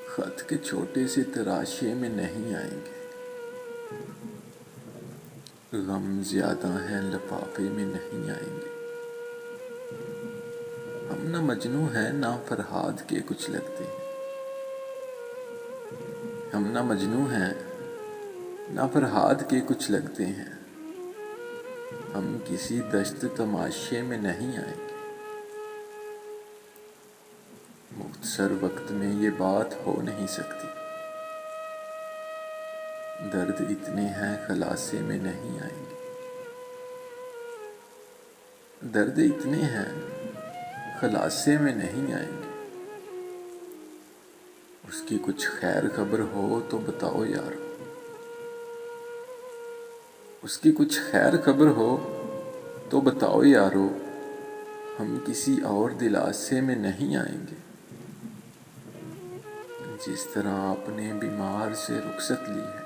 خط کے چھوٹے سے تراشے میں نہیں آئیں گے، غم زیادہ ہیں لفافے میں نہیں آئیں گے۔ ہم نہ مجنوں ہیں نہ فرہاد کے کچھ لگتے ہیں، ہم نہ مجنوں ہیں نہ فرہاد کے کچھ لگتے ہیں، ہم کسی دشت تماشے میں نہیں آئیں گے۔ مختصر وقت میں یہ بات ہو نہیں سکتی، درد اتنے ہیں خلاصے میں نہیں آئیں گے۔ درد اتنے ہیں خلاصے میں نہیں آئیں گے۔ اس کی کچھ خیر خبر ہو تو بتاؤ یارو، اس کی کچھ خیر خبر ہو تو بتاؤ یارو، ہم کسی اور دلاسے میں نہیں آئیں گے۔ جس طرح آپ نے بیمار سے رخصت لی ہے،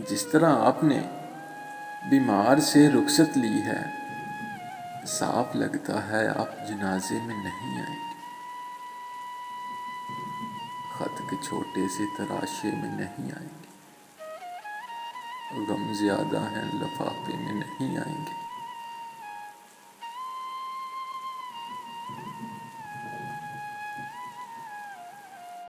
جس طرح آپ نے بیمار سے رخصت لی ہے، صاف لگتا ہے آپ جنازے میں نہیں آئیں گے۔ خط کے چھوٹے سے تراشے میں نہیں آئیں گے، غم زیادہ ہیں لفافے میں نہیں آئیں گے۔